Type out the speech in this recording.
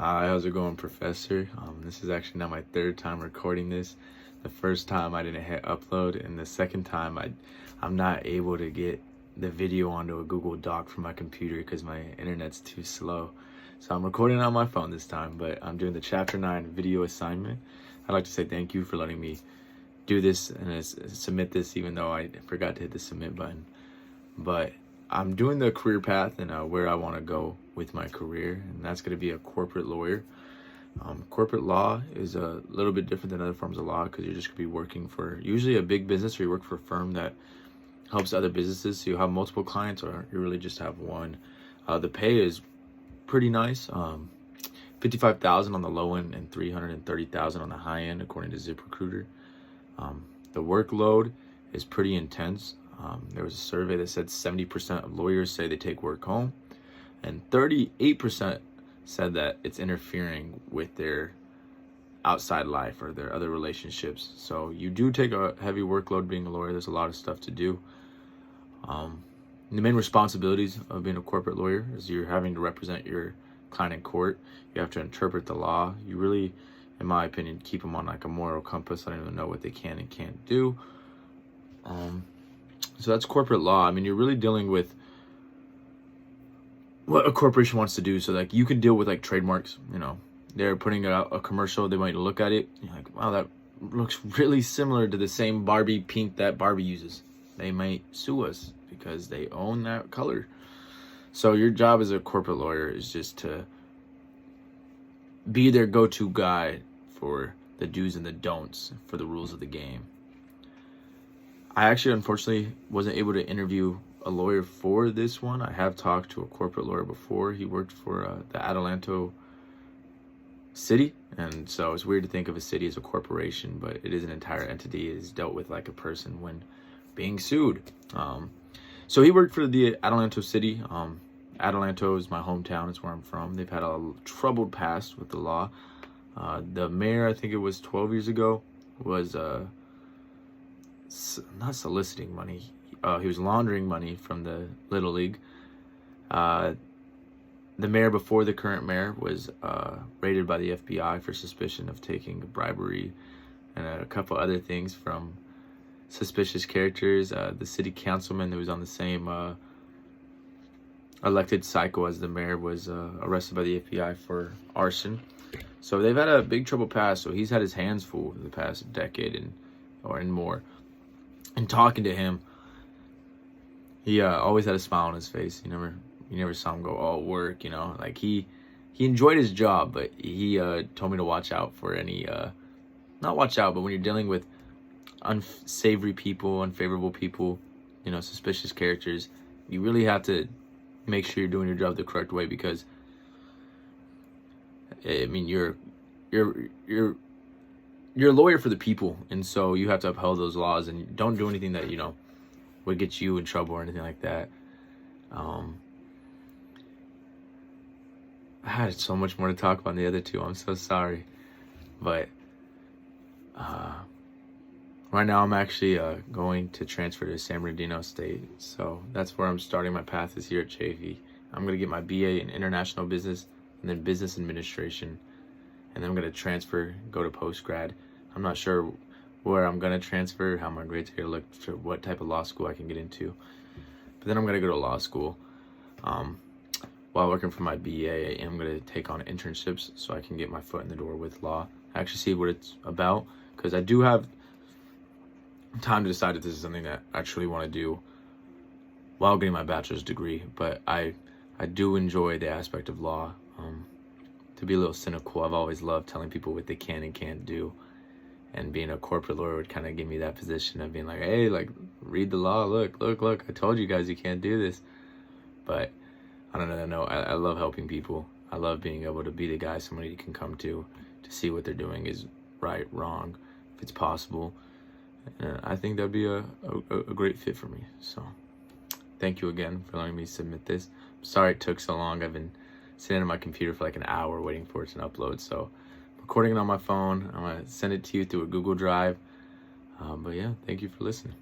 Hi, how's it going, Professor? This is actually now my third time recording this. The first time I didn't hit upload, and the second time I'm not able to get the video onto a Google Doc from my computer because my internet's too slow. So I'm recording on my phone this time, but I'm doing the Chapter 9 video assignment. I'd like to say thank you for letting me do this and submit this, even though I forgot to hit the submit button. But I'm doing the career path and where I want to go with my career, and that's going to be a corporate lawyer. Corporate law is a little bit different than other forms of law because you're just going to be working for usually a big business, or you work for a firm that helps other businesses. So you have multiple clients, or you really just have one. The pay is pretty nice. $55,000 on the low end and $330,000 on the high end, according to ZipRecruiter. The workload is pretty intense. There was a survey that said 70% of lawyers say they take work home, and 38% said that it's interfering with their outside life or their other relationships. So you do take a heavy workload being a lawyer. There's a lot of stuff to do. The main responsibilities of being a corporate lawyer is you're having to represent your client in court. You have to interpret the law. You really, in my opinion, keep them on like a moral compass. I don't even know what they can and can't do. So that's corporate law. I mean, you're really dealing with what a corporation wants to do. So like you could deal with like trademarks, they're putting out a commercial, they might look at it, you're like, wow, that looks really similar to the same Barbie pink that Barbie uses. They might sue us because they own that color. So your job as a corporate lawyer is just to be their go-to guy for the do's and the don'ts for the rules of the game. I actually, unfortunately, wasn't able to interview a lawyer for this one. I have talked to a corporate lawyer before. He worked for the Adelanto city, and so it's weird to think of a city as a corporation, but it is an entire entity. It is dealt with like a person when being sued. So he worked for the Adelanto city. Adelanto is my hometown. It's where I'm from. They've had a troubled past with the law. The mayor, I think it was 12 years ago, was not soliciting money. He was laundering money from the Little League. The mayor before the current mayor was raided by the FBI for suspicion of taking bribery and a couple other things from suspicious characters. The city councilman who was on the same elected cycle as the mayor was arrested by the FBI for arson. So they've had a big trouble past. So he's had his hands full in the past decade and more. And talking to him, he always had a smile on his face. You never saw him go, oh, work, like he enjoyed his job, but he told me to watch out for any, not watch out, but when you're dealing with unsavory people, unfavorable people, suspicious characters, you really have to make sure you're doing your job the correct way, because I mean, you're a lawyer for the people, and so you have to uphold those laws, and don't do anything that would get you in trouble or anything like that. I had so much more to talk about than the other two. I'm so sorry, but right now I'm actually going to transfer to San Bernardino State, so that's where I'm starting my path, is here at Chaffee. I'm gonna get my BA in international business and then business administration, and then I'm gonna transfer, go to post-grad. I'm not sure where I'm gonna transfer, how my grades are gonna look, for what type of law school I can get into. But then I'm gonna go to law school. While working for my BA, I'm gonna take on internships so I can get my foot in the door with law. Actually see what it's about, because I do have time to decide if this is something that I truly want to do while getting my bachelor's degree. But I do enjoy the aspect of law. To be a little cynical, I've always loved telling people what they can and can't do, and being a corporate lawyer would kind of give me that position of being like, hey, like, read the law, look, I told you guys you can't do this. But I don't know, I love helping people. I love being able to be the guy somebody can come to see what they're doing is right, wrong, if it's possible. And I think that'd be a great fit for me. So thank you again for letting me submit this. I'm sorry it took so long. I've been sitting on my computer for like an hour waiting for it to upload. So I'm recording it on my phone. I'm gonna send it to you through a Google Drive. But yeah, thank you for listening.